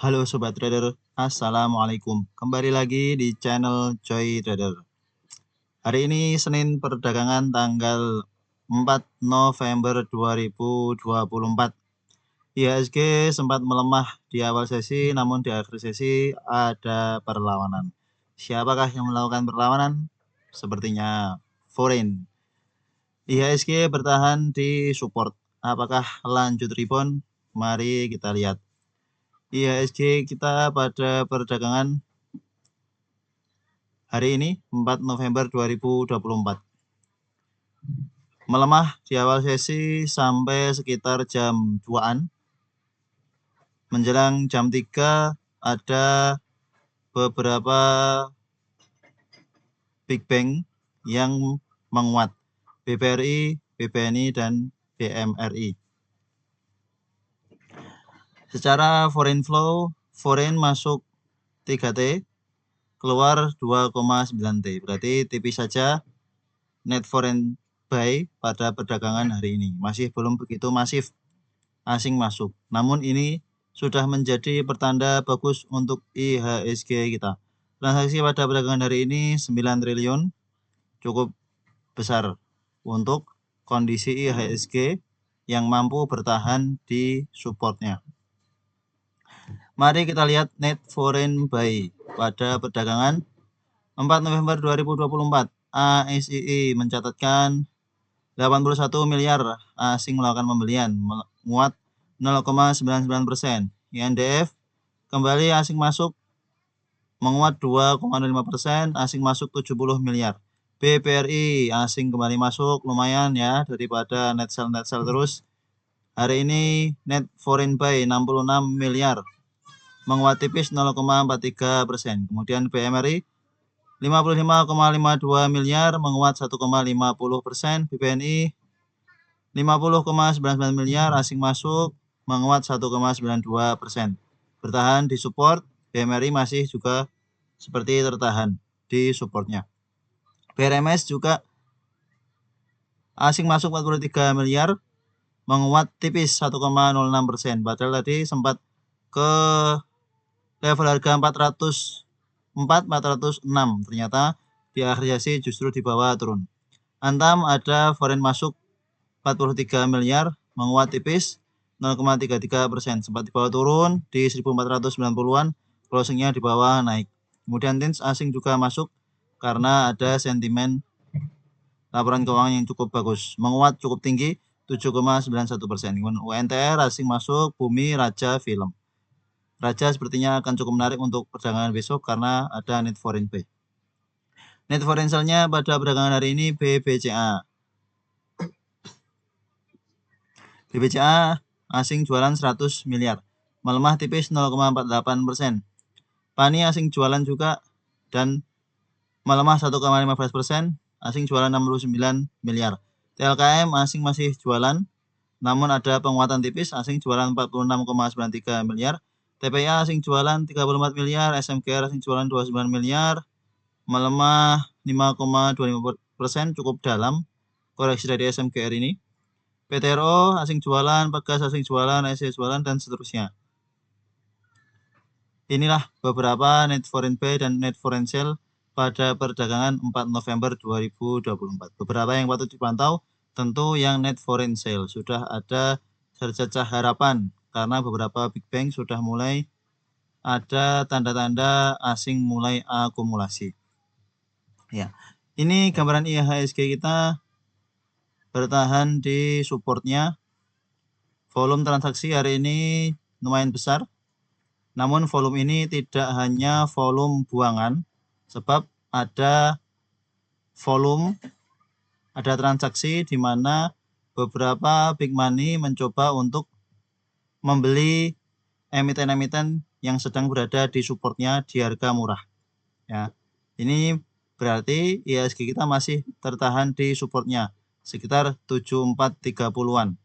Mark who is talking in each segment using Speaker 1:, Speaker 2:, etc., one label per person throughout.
Speaker 1: Halo Sobat Trader, Assalamualaikum. Kembali lagi di channel Joy Trader. Hari ini Senin perdagangan tanggal 4 November 2024. IHSG sempat melemah di awal sesi, namun di akhir sesi ada perlawanan. Siapakah yang melakukan perlawanan? Sepertinya foreign. IHSG bertahan di support. Apakah lanjut rebound? Mari kita lihat. IHSG kita pada perdagangan hari ini 4 November 2024 melemah di awal sesi sampai sekitar jam 2-an. Menjelang jam 3 ada beberapa Big Bang yang menguat, BBRI, BBNI, dan BMRI. Secara foreign flow, foreign masuk 3T, keluar 2,9T, berarti tipis saja net foreign buy pada perdagangan hari ini. Masih belum begitu masif asing masuk. Namun ini sudah menjadi pertanda bagus untuk IHSG kita. Transaksi pada perdagangan hari ini 9 triliun, cukup besar untuk kondisi IHSG yang mampu bertahan di supportnya. Mari kita lihat net foreign buy pada perdagangan 4 November 2024. ASII mencatatkan 81 miliar asing melakukan pembelian, menguat 0,99%. INDF kembali asing masuk, menguat 2,05%, asing masuk 70 miliar. BPRI asing kembali masuk, lumayan ya, daripada net sell terus. Hari ini net foreign buy 66 miliar, menguat tipis 0,43%. Kemudian BMRI 55,52 miliar, menguat 1,50%. BBNI 50,99 miliar, asing masuk, menguat 1,92%. Bertahan di support. BMRI masih juga seperti tertahan di supportnya. BRMS juga asing masuk 43 miliar, menguat tipis 1,06%. Padahal tadi sempat ke level harga 406, ternyata di akhir sesi justru di bawah turun. Antam ada foreign masuk 43 miliar, menguat tipis 0,33%, sempat di bawah turun di 1490-an, closingnya di bawah naik. Kemudian TINS asing juga masuk karena ada sentimen laporan keuangan yang cukup bagus, menguat cukup tinggi 7,91%. Kemudian UNTR asing masuk, Bumi, Raja, Film. Raja sepertinya akan cukup menarik untuk perdagangan besok karena ada net foreign buy. Net foreign sell-nya pada perdagangan hari ini BBCA. BBCA asing jualan 100 miliar, melemah tipis 0,48%. PANI asing jualan juga dan melemah 1,15%, asing jualan 69 miliar. TLKM asing masih jualan, namun ada penguatan tipis, asing jualan 46,93 miliar. TPA asing jualan 34 miliar, SMKR asing jualan 29 miliar, melemah 5,25%, cukup dalam koreksi dari SMKR ini. PTRO asing jualan, Pegas asing jualan, SC jualan, dan seterusnya. Inilah beberapa net foreign buy dan net foreign sell pada perdagangan 4 November 2024. Beberapa yang patut dipantau, tentu yang net foreign sell. Sudah ada cercah harapan karena beberapa big bank sudah mulai ada tanda-tanda asing mulai akumulasi. Ya, ini gambaran IHSG kita bertahan di supportnya. Volume transaksi hari ini lumayan besar, namun volume ini tidak hanya volume buangan, sebab ada transaksi di mana beberapa big money mencoba untuk membeli emiten-emiten yang sedang berada di supportnya di harga murah. Ya, ini berarti IHSG kita masih tertahan di supportnya sekitar 7430-an.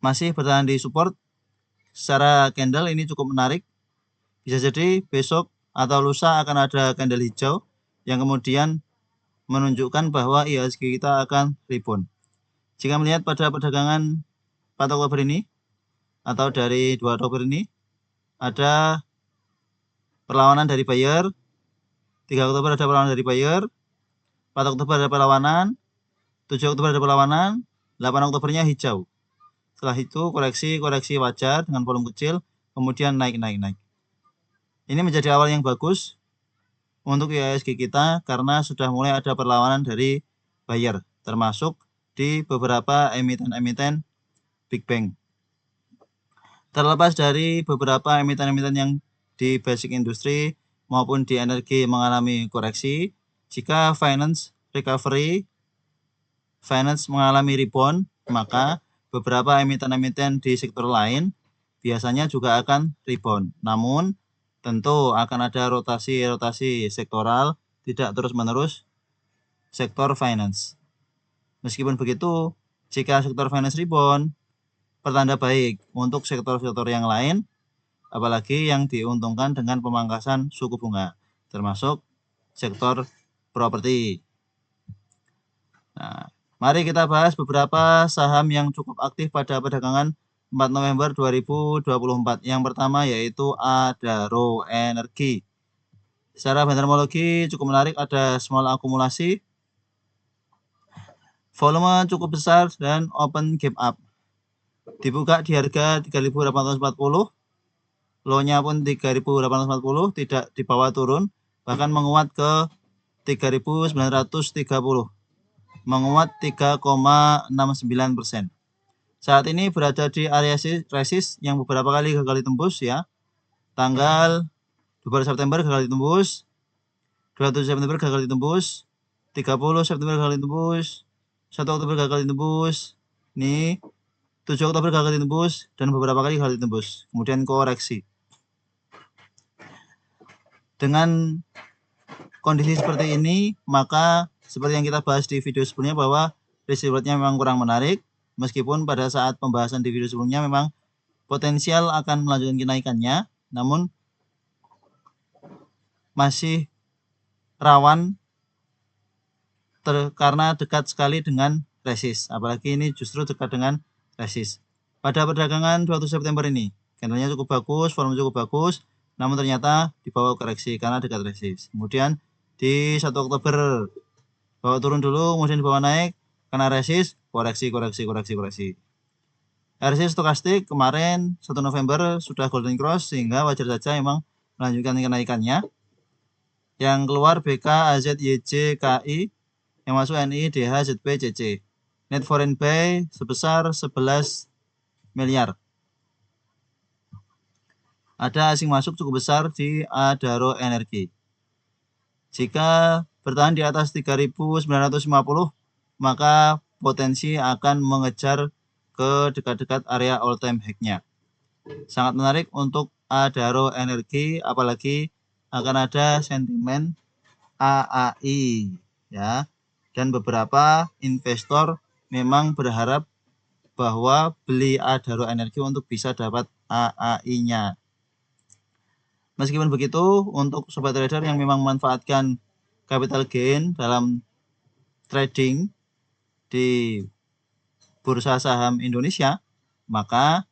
Speaker 1: Masih bertahan di support. Secara candle ini cukup menarik. Bisa jadi besok atau lusa akan ada candle hijau yang kemudian menunjukkan bahwa IHSG kita akan rebound. Jika melihat pada perdagangan 4 Oktober ini, atau dari 2 Oktober ini ada perlawanan dari buyer, 3 Oktober ada perlawanan dari buyer, 4 Oktober ada perlawanan, 7 Oktober ada perlawanan, 8 Oktobernya hijau. Setelah itu koreksi wajar dengan volume kecil, kemudian naik. Ini menjadi awal yang bagus untuk IHSG kita karena sudah mulai ada perlawanan dari buyer, termasuk di beberapa emiten-emiten Big Bang. Terlepas dari beberapa emiten-emiten yang di basic industry maupun di energi mengalami koreksi, jika finance mengalami rebound, maka beberapa emiten-emiten di sektor lain biasanya juga akan rebound. Namun tentu akan ada rotasi sektoral, tidak terus-menerus sektor finance. Meskipun begitu, jika sektor finance rebound, pertanda baik untuk sektor-sektor yang lain, apalagi yang diuntungkan dengan pemangkasan suku bunga, termasuk sektor properti. Nah, mari kita bahas beberapa saham yang cukup aktif pada perdagangan 4 November 2024. Yang pertama yaitu Adaro Energi. Secara bandarmologi cukup menarik, ada small akumulasi, volume cukup besar, dan open gap up. Dibuka di harga 3.840, low-nya pun 3.840, tidak di bawah turun, bahkan menguat ke 3.930, menguat 3,69%. Saat ini berada di area resist yang beberapa kali gagal ditembus ya. Tanggal 12 September gagal ditembus, 27 September gagal ditembus, 30 September gagal ditembus, 1 Oktober gagal ditembus, nih 7 Oktober gagal ditembus, dan beberapa kali gagal ditembus, kemudian koreksi. Dengan kondisi seperti ini, maka seperti yang kita bahas di video sebelumnya bahwa risk reward-nya memang kurang menarik, meskipun pada saat pembahasan di video sebelumnya memang potensial akan melanjutkan kenaikannya, namun masih rawan karena dekat sekali dengan resist, apalagi ini justru dekat dengan resist. Pada perdagangan 27 September ini, candlenya cukup bagus, volume cukup bagus, namun ternyata di bawah koreksi karena dekat resist. Kemudian di 1 Oktober bawah turun dulu, kemudian di bawah naik karena resist, koreksi. RSI stokastik kemarin 1 November sudah golden cross, sehingga wajar saja memang melanjutkan kenaikannya. Yang keluar BK, AZ, YJ, KI, yang masuk NI, DH, ZP, CC. Net foreign buy sebesar 11 miliar. Ada asing masuk cukup besar di Adaro Energi. Jika bertahan di atas 3.950, maka potensi akan mengejar ke dekat-dekat area all time high-nya. Sangat menarik untuk Adaro Energi, apalagi akan ada sentimen AAI ya. Dan beberapa investor memang berharap bahwa beli Adaro Energi untuk bisa dapat AAI-nya. Meskipun begitu, untuk sobat trader yang memang memanfaatkan capital gain dalam trading di bursa saham Indonesia, maka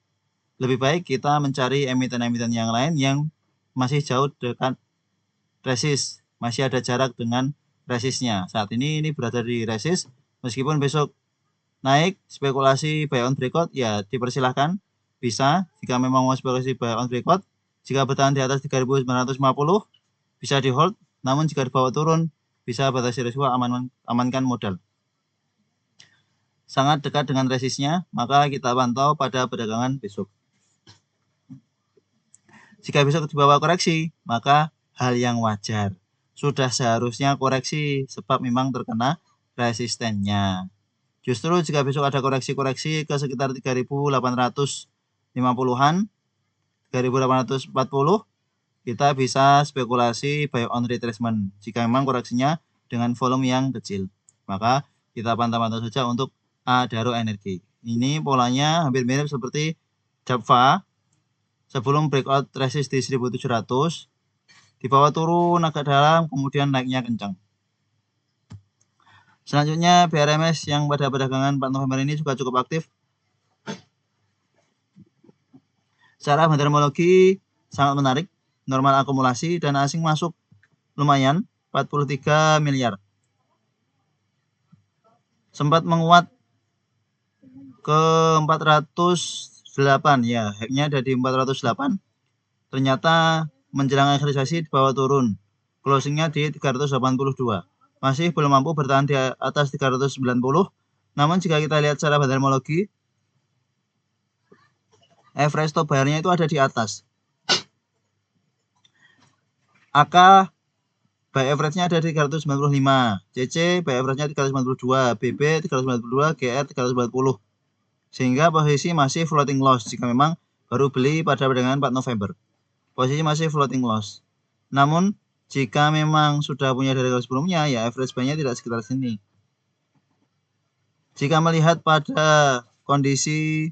Speaker 1: lebih baik kita mencari emiten-emiten yang lain yang masih jauh dekat resist, masih ada jarak dengan resistnya. Saat ini berada di resist, meskipun besok naik spekulasi buy on breakout ya dipersilahkan, bisa jika memang mau spekulasi buy on breakout. Jika bertahan di atas 3.950 bisa di hold, namun jika di bawah turun bisa batasi risiko, amankan modal. Sangat dekat dengan resistnya, maka kita pantau pada perdagangan besok. Jika besok di bawah koreksi, maka hal yang wajar. Sudah seharusnya koreksi sebab memang terkena resistennya. Justru jika besok ada koreksi-koreksi ke sekitar 3.850-an, 3.840, kita bisa spekulasi buy on retracement jika memang koreksinya dengan volume yang kecil. Maka kita pantau-pantau saja untuk Adaro Energi. Ini polanya hampir mirip seperti Java. Sebelum breakout resist di 1.700, di bawah turun agak dalam, kemudian naiknya kencang. Selanjutnya BRMS yang pada perdagangan 4 November ini juga cukup aktif. Secara meteorologi sangat menarik, normal akumulasi dan asing masuk lumayan 43 miliar. Sempat menguat ke 408 ya, hacknya ada di 408. Ternyata menjelang akhir sesi di bawah turun. Closingnya di 382. Masih belum mampu bertahan di atas 390. Namun jika kita lihat secara meteorologi, average stop buyer-nya itu ada di atas. AK buy average-nya ada di 395, CC buy average-nya 392, BB 392, GR 390. Sehingga posisi masih floating loss jika memang baru beli pada perdagangan 4 November. Posisi masih floating loss. Namun jika memang sudah punya dari sebelumnya, ya average buy-nya tidak sekitar sini. Jika melihat pada kondisi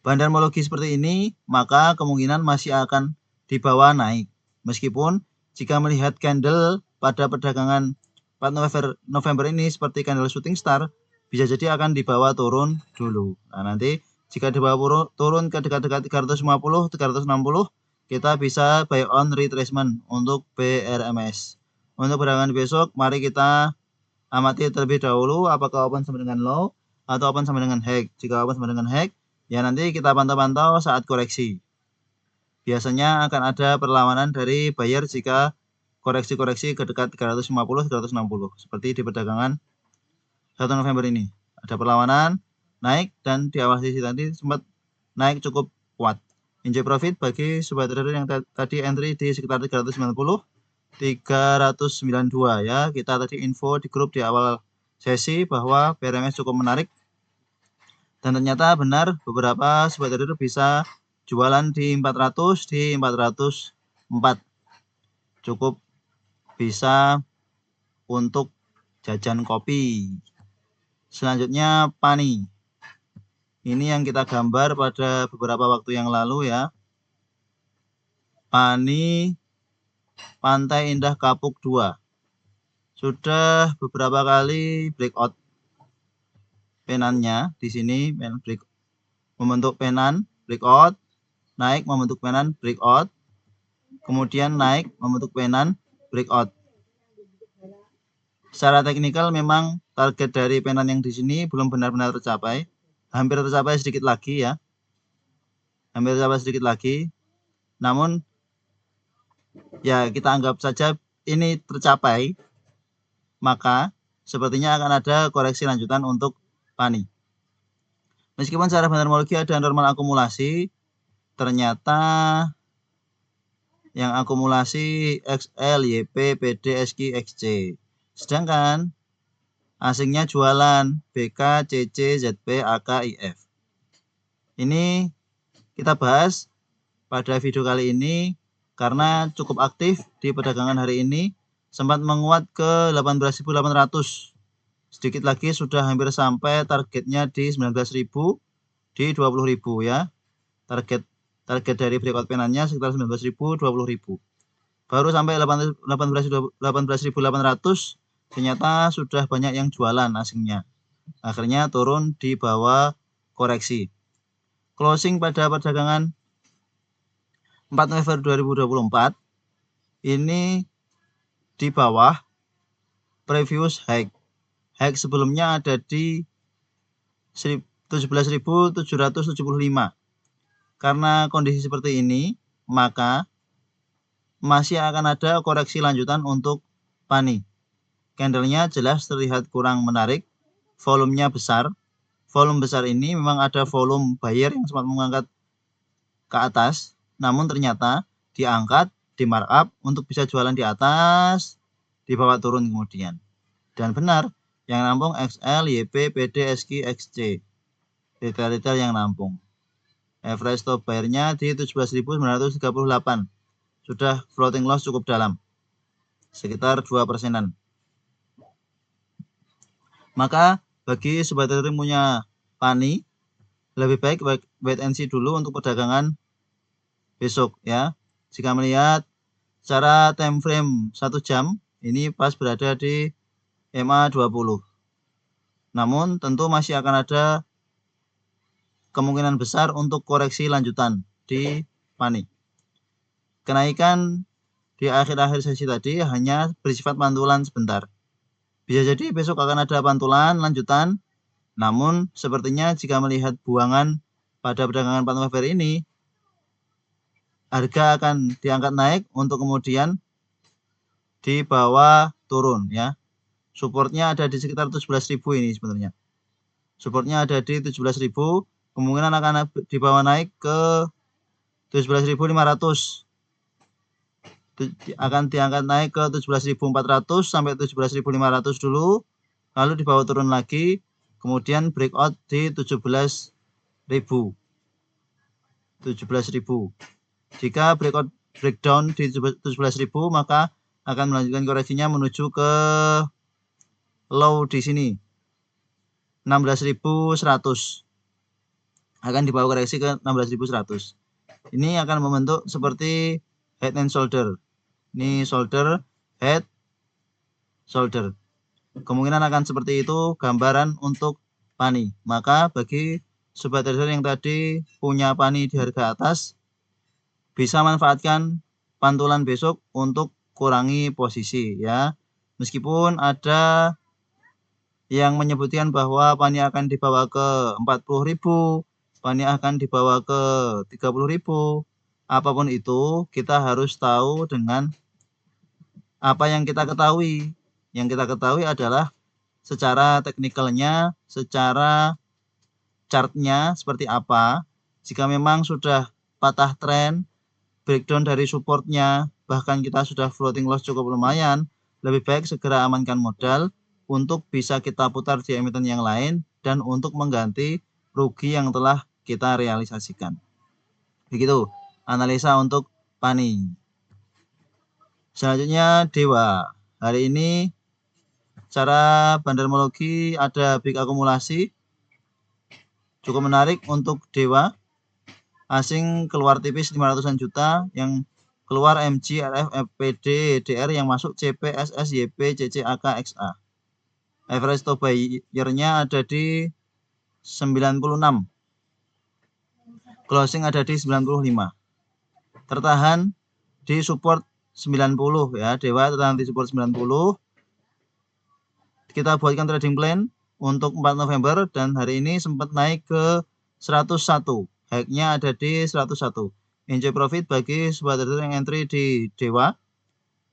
Speaker 1: bandarmologi seperti ini, maka kemungkinan masih akan dibawa naik. Meskipun jika melihat candle pada perdagangan 4 November ini seperti candle shooting star, bisa jadi akan dibawa turun dulu. Nah, nanti jika dibawa turun ke dekat-dekat 350, 360, kita bisa buy on retracement untuk BRMS. Untuk perdagangan besok, mari kita amati terlebih dahulu apakah open sama dengan low atau open sama dengan high. Jika open sama dengan high, ya nanti kita pantau-pantau saat koreksi. Biasanya akan ada perlawanan dari buyer jika koreksi-koreksi ke dekat 350, 360. Seperti di perdagangan 1 November ini. Ada perlawanan, naik, dan di awal sesi tadi sempat naik cukup kuat. Enjoy profit bagi sobat trader yang tadi entry di sekitar 390, 392 ya. Kita tadi info di grup di awal sesi bahwa BRMS cukup menarik. Dan ternyata benar beberapa sobat trader bisa jualan di 400, di 404. Cukup bisa untuk jajan kopi. Selanjutnya Pani. Ini yang kita gambar pada beberapa waktu yang lalu ya. Pani Pantai Indah Kapuk 2. Sudah beberapa kali breakout penannya di sini membentuk penan breakout, naik membentuk penan breakout, kemudian naik membentuk penan breakout. Secara teknikal memang target dari penan yang di sini belum benar-benar tercapai. Hampir tercapai sedikit lagi ya. Hampir tercapai sedikit lagi. Namun ya kita anggap saja ini tercapai. Maka sepertinya akan ada koreksi lanjutan untuk Pani. Meskipun secara bandarmologi ada normal akumulasi, ternyata yang akumulasi XL, YP, PD, SQ, XC. Sedangkan asingnya jualan BK, CC, ZP, AK, IF. Ini kita bahas pada video kali ini karena cukup aktif di perdagangan hari ini, sempat menguat ke 18.800. Sedikit lagi sudah hampir sampai targetnya di 19.000, di 20.000 ya. Target dari breakout penannya sekitar 19.000, 20.000. Baru sampai 18.800, ternyata sudah banyak yang jualan asingnya. Akhirnya turun di bawah koreksi. Closing pada perdagangan 4 November 2024 ini di bawah previous high. High sebelumnya ada di 17.775. Karena kondisi seperti ini, maka masih akan ada koreksi lanjutan untuk Pani. Candlenya jelas terlihat kurang menarik, volumenya besar. Volume besar ini memang ada volume buyer yang sempat mengangkat ke atas, namun ternyata diangkat, di markup untuk bisa jualan di atas, dibawa turun kemudian. Dan benar, yang nampung XL, YP, PD, SQ, XC. Retail-retail yang nampung. Average stop buyer-nya di 17.938. Sudah floating loss cukup dalam. Sekitar 2%-an. Maka bagi sobat trader yang punya Pani, lebih baik wait and see dulu untuk perdagangan besok ya. Jika melihat secara time frame 1 jam, ini pas berada di MA 20. Namun tentu masih akan ada kemungkinan besar untuk koreksi lanjutan di PANI. Kenaikan di akhir-akhir sesi tadi hanya bersifat pantulan sebentar. Bisa jadi besok akan ada pantulan lanjutan, namun sepertinya jika melihat buangan pada perdagangan 4 November ini, harga akan diangkat naik untuk kemudian di bawah turun ya. Supportnya ada di sekitar 17.000 ini sebenarnya. Supportnya ada di 17.000, kemungkinan akan dibawa naik ke 17.500. Akan diangkat naik ke 17.400 sampai 17.500 dulu, lalu dibawa turun lagi, kemudian breakout di 17.000. Jika breakdown di 17.000, maka akan melanjutkan koreksinya menuju ke low di sini 16.100. Akan dibawa koreksi ke 16.100. Ini akan membentuk seperti head and shoulder. Ini shoulder, head, shoulder. Kemungkinan akan seperti itu gambaran untuk PANI. Maka bagi sobat trader yang tadi punya PANI di harga atas, bisa manfaatkan pantulan besok untuk kurangi posisi ya. Meskipun ada yang menyebutkan bahwa PANI akan dibawa ke 40.000, PANI akan dibawa ke 30.000. Apapun itu, kita harus tahu dengan apa yang kita ketahui. Yang kita ketahui adalah secara teknikalnya, secara chartnya seperti apa. Jika memang sudah patah tren, breakdown dari supportnya, bahkan kita sudah floating loss cukup lumayan, lebih baik segera amankan modal untuk bisa kita putar di emiten yang lain dan untuk mengganti rugi yang telah kita realisasikan. Begitu analisa untuk PANI. Selanjutnya Dewa. Hari ini cara bandarmologi ada big akumulasi. Cukup menarik untuk Dewa. Asing keluar tipis 500-an juta, yang keluar MG, RF, FPD, DR, yang masuk CP, SS, YP, CC, AK, XA. Average to buyer-nya ada di 96. Closing ada di 95. Tertahan di support 90 ya. Dewa tertahan di support 90. Kita buatkan trading plan untuk 4 November dan hari ini sempat naik ke 101. High-nya ada di 101. Enjoy profit bagi sobat trader yang entry di Dewa.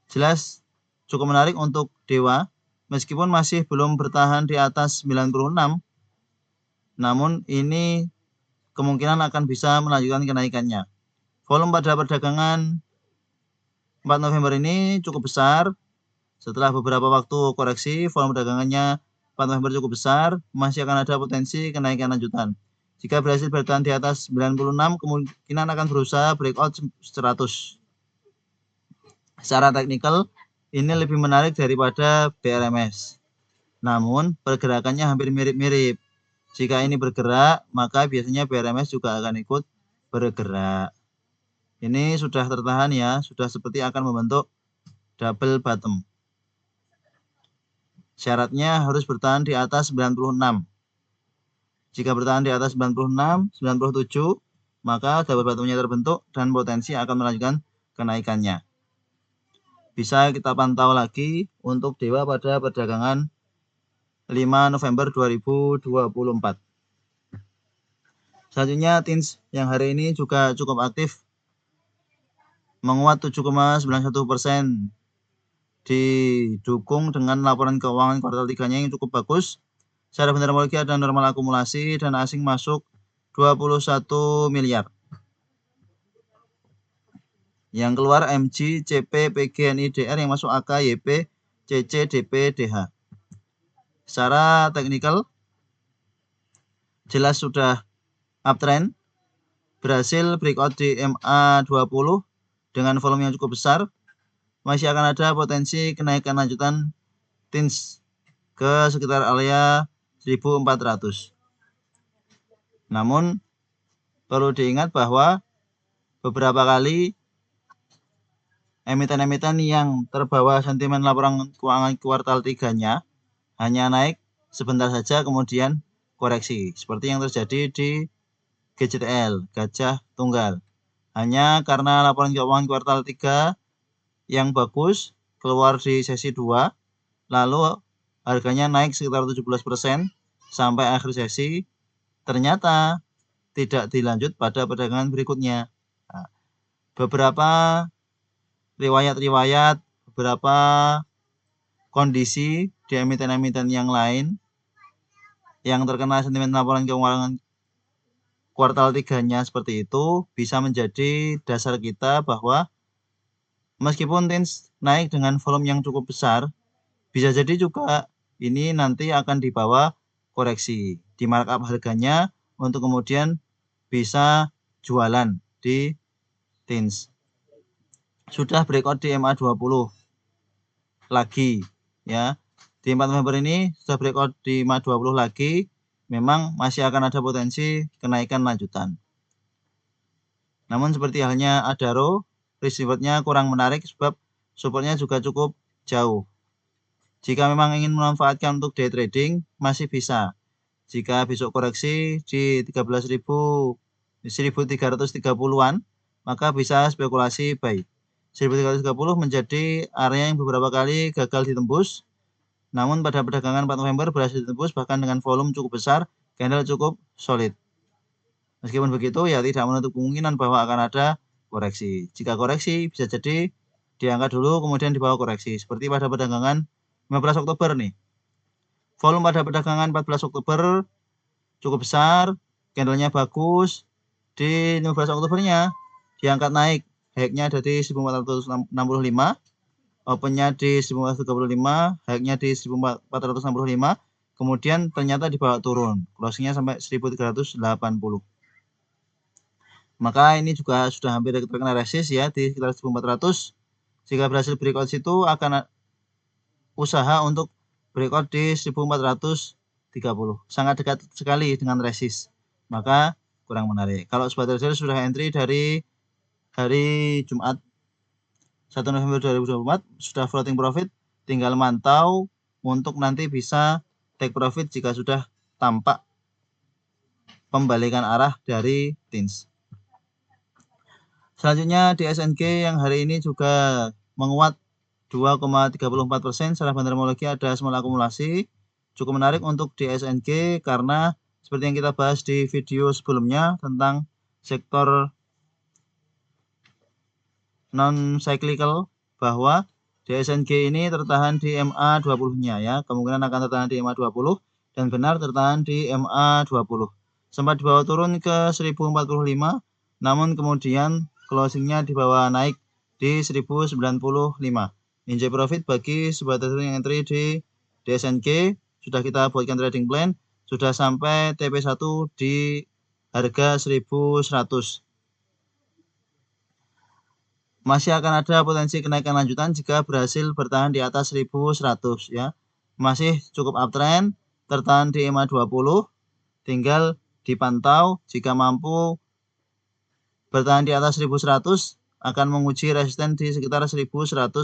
Speaker 1: Jelas cukup menarik untuk Dewa meskipun masih belum bertahan di atas 96. Namun ini kemungkinan akan bisa melanjutkan kenaikannya. Volume pada perdagangan 4 November ini cukup besar. Setelah beberapa waktu koreksi, volume dagangannya 4 November cukup besar, masih akan ada potensi kenaikan lanjutan. Jika berhasil bertahan di atas 96, kemungkinan akan berusaha breakout 100. Secara teknikal, ini lebih menarik daripada BRMS. Namun, pergerakannya hampir mirip-mirip. Jika ini bergerak, maka biasanya BRMS juga akan ikut bergerak. Ini sudah tertahan ya, sudah seperti akan membentuk double bottom. Syaratnya harus bertahan di atas 96. Jika bertahan di atas 96, 97, maka double bottomnya terbentuk dan potensi akan melanjutkan kenaikannya. Bisa kita pantau lagi untuk Dewa pada perdagangan 5 November 2024. Selanjutnya TINS yang hari ini juga cukup aktif, menguat 7,91%, didukung dengan laporan keuangan kuartal 3-nya yang cukup bagus. Secara bandarmologi ada normal akumulasi dan asing masuk 21 miliar. Yang keluar MG, CP, PG, NI, DR, yang masuk AK, YP, CC, DP, DH. Secara teknikal jelas sudah uptrend, berhasil breakout di MA20 dengan volume yang cukup besar. Masih akan ada potensi kenaikan lanjutan TINS ke sekitar area 1400. Namun perlu diingat bahwa beberapa kali emiten-emiten yang terbawa sentimen laporan keuangan kuartal 3-nya hanya naik sebentar saja kemudian koreksi, seperti yang terjadi di GJTL, Gajah Tunggal. Hanya karena laporan keuangan kuartal 3 yang bagus keluar di sesi 2, lalu harganya naik sekitar 17% sampai akhir sesi, ternyata tidak dilanjut pada perdagangan berikutnya. Nah, beberapa riwayat-riwayat, beberapa kondisi di emiten-emiten yang lain yang terkena sentimen laporan keuangan kuartal 3-nya seperti itu bisa menjadi dasar kita bahwa meskipun TINS naik dengan volume yang cukup besar, bisa jadi juga ini nanti akan dibawa koreksi di markup harganya untuk kemudian bisa jualan di TINS. Sudah breakout di MA20 lagi ya. Di 4 November ini sudah breakout di MA20 lagi, memang masih akan ada potensi kenaikan lanjutan. Namun seperti halnya Adaro, risk reward-nya kurang menarik sebab supportnya juga cukup jauh. Jika memang ingin memanfaatkan untuk day trading, masih bisa. Jika besok koreksi di 13.330-an, maka bisa spekulasi buy. 1330 menjadi area yang beberapa kali gagal ditembus, namun pada perdagangan 4 November berhasil ditembus bahkan dengan volume cukup besar, candle cukup solid. Meskipun begitu, ya tidak menutup kemungkinan bahwa akan ada koreksi. Jika koreksi, bisa jadi diangkat dulu kemudian dibawa koreksi. Seperti pada perdagangan 15 Oktober nih. Volume pada perdagangan 14 Oktober cukup besar, candlenya bagus. Di 15 Oktobernya diangkat naik. High-nya ada di 1465, open-nya di 1435, high-nya di 1465, kemudian ternyata dibawa turun, closing-nya sampai 1380. Maka ini juga sudah hampir terkena resist ya di sekitar 1400. Jika berhasil breakout situ akan usaha untuk breakout di 1430. Sangat dekat sekali dengan resist. Maka kurang menarik. Kalau sobat trader sudah entry dari hari Jumat 1 November 2024 sudah floating profit, tinggal mantau untuk nanti bisa take profit jika sudah tampak pembalikan arah dari TINS. Selanjutnya di SNG yang hari ini juga menguat 2,34%. Secara bandarmologi ada small akumulasi. Cukup menarik untuk di SNG karena seperti yang kita bahas di video sebelumnya tentang sektor non-cyclical, bahwa di SNG ini tertahan di MA20-nya ya. Kemungkinan akan tertahan di MA20 dan benar tertahan di MA20. Sempat dibawa turun ke 1045, namun kemudian closingnya dibawa naik di 1095. Enjoy profit bagi sobat trader yang entry di SNG. Sudah kita buatkan trading plan, sudah sampai TP1 di harga 1100. Masih akan ada potensi kenaikan lanjutan jika berhasil bertahan di atas 1100 ya. Masih cukup uptrend, tertahan di MA20, tinggal dipantau jika mampu bertahan di atas 1100 akan menguji resisten di sekitar 1190.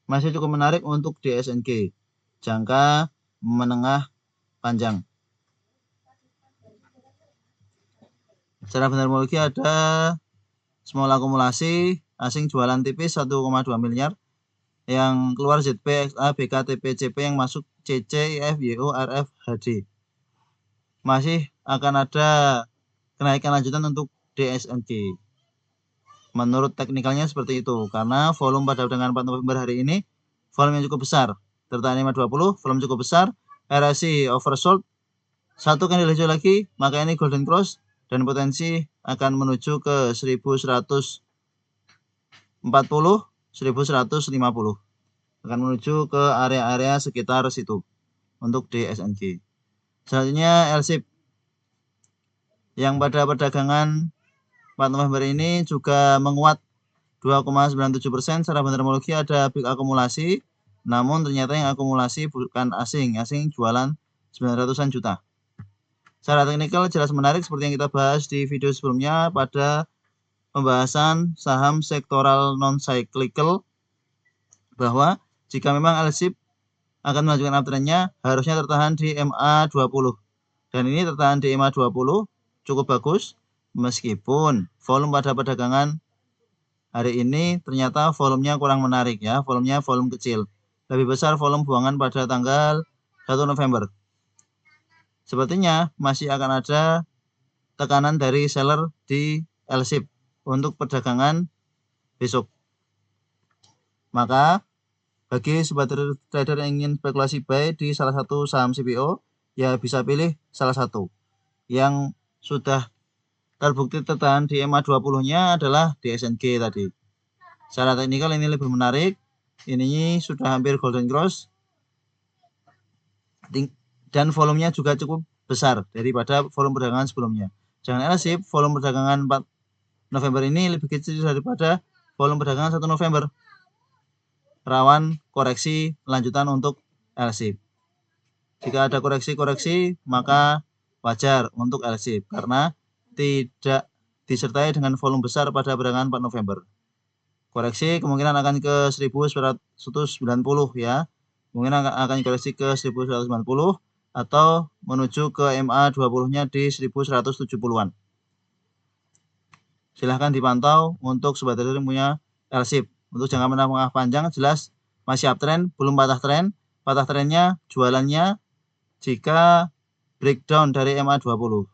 Speaker 1: Masih cukup menarik untuk di SNG jangka menengah panjang. Secara bandarmologi ada small akumulasi, asing jualan tipis 1,2 miliar, yang keluar ZP, XA, BK, TP, CP, yang masuk CC, IF, YO, RF, HD. Masih akan ada kenaikan lanjutan untuk DSNG. Menurut teknikalnya seperti itu, karena volume pada perdagangan 4 November hari ini volume yang cukup besar, tertahan 520, volume cukup besar, RSI oversold, satu candle hijau lagi, maka ini golden cross dan potensi akan menuju ke 1140, 1150, akan menuju ke area-area sekitar situ untuk DSNG. Selanjutnya LSIP yang pada perdagangan 4 November ini juga menguat 2,97%. Secara bandarmologi ada big akumulasi, namun ternyata yang akumulasi bukan asing jualan 900-an juta. Secara teknikal jelas menarik seperti yang kita bahas di video sebelumnya pada pembahasan saham sektoral non-cyclical, bahwa jika memang LSIP akan melanjutkan uptrendnya harusnya tertahan di MA20, dan ini tertahan di MA20 cukup bagus meskipun volume pada perdagangan hari ini ternyata volumenya kurang menarik ya, volume kecil. Lebih besar volume buangan pada tanggal 1 November. Sepertinya masih akan ada tekanan dari seller di L-ship untuk perdagangan besok. Maka bagi sobat trader yang ingin spekulasi buy di salah satu saham CPO, ya bisa pilih salah satu. Yang sudah terbukti tertahan di MA20-nya adalah DSNG tadi. Secara teknikal ini lebih menarik. Ini sudah hampir golden cross. Dan volumenya juga cukup besar daripada volume perdagangan sebelumnya. Jangan L-ship, volume perdagangan 4 November ini lebih kecil daripada volume perdagangan 1 November. Rawan koreksi lanjutan untuk L-ship. Jika ada koreksi-koreksi, maka wajar untuk L-ship karena tidak disertai dengan volume besar pada perdagangan 4 November. Koreksi kemungkinan akan ke 1990 ya. Mungkin akan koreksi ke 1990 atau menuju ke MA20-nya di 1170-an. Silahkan dipantau untuk sobat trader yang punya L-ship. Untuk jangka menengah panjang jelas masih uptrend, belum patah tren. Patah trennya jualannya jika breakdown dari MA20.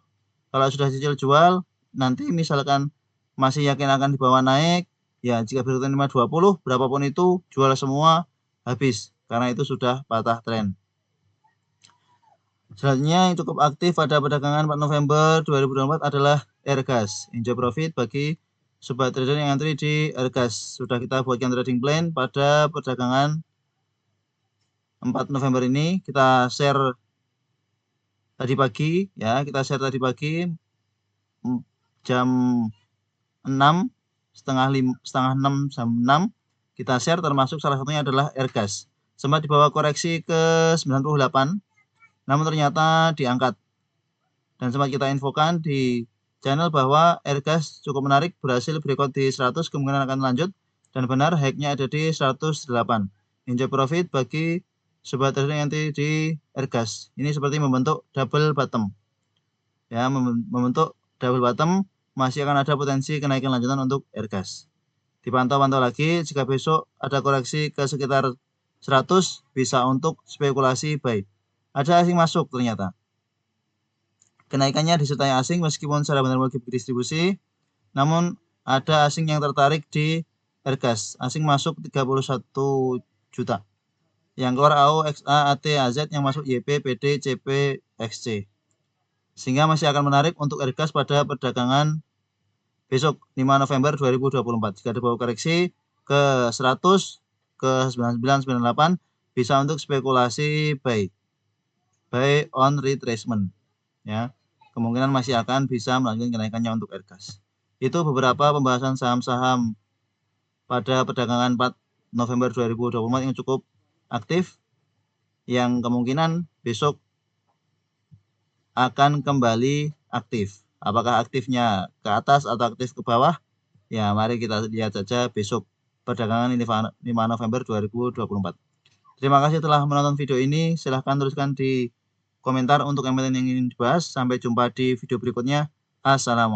Speaker 1: Kalau sudah cicil jual, nanti misalkan masih yakin akan dibawa naik, ya jika breakdown MA20 berapapun itu jual semua habis karena itu sudah patah tren. Selanjutnya yang cukup aktif pada perdagangan 4 November 2024 adalah Airgas. Enjoy profit bagi sobat trader yang antri di Airgas. Sudah kita buatkan trading plan pada perdagangan 4 November ini. Kita share tadi pagi ya, jam 6, setengah 6 jam 6 kita share, termasuk salah satunya adalah Airgas. Sempat dibawa koreksi ke 98, namun ternyata diangkat. Dan sempat kita infokan di channel bahwa Airgas cukup menarik, berhasil berikut di 100, kemungkinan akan lanjut, dan benar high-nya ada di 108. Enjoy profit bagi sobat trader yang nanti di Airgas. Ini seperti membentuk double bottom. Ya, membentuk double bottom, masih akan ada potensi kenaikan lanjutan untuk Airgas. Dipantau-pantau lagi, jika besok ada koreksi ke sekitar 100, bisa untuk spekulasi buy. Ada asing masuk ternyata. Kenaikannya disertai asing meskipun secara benar-benar distribusi, namun ada asing yang tertarik di Airgas. Asing masuk 31 juta. Yang keluar AO, XA, AT, AZ, yang masuk YP, PD, CP, XC. Sehingga masih akan menarik untuk Airgas pada perdagangan besok 5 November 2024. Jika dibawa koreksi ke 100, ke 9998, bisa untuk spekulasi buy on retracement ya. Kemungkinan masih akan bisa melanjutkan kenaikannya untuk Airgas. Itu beberapa pembahasan saham-saham pada perdagangan 4 November 2024 yang cukup aktif, yang kemungkinan besok akan kembali aktif. Apakah aktifnya ke atas atau aktif ke bawah? Ya, mari kita lihat saja besok perdagangan 5 November 2024. Terima kasih telah menonton video ini. Silahkan tuliskan di komentar untuk yang ingin dibahas. Sampai jumpa di video berikutnya. Assalamualaikum.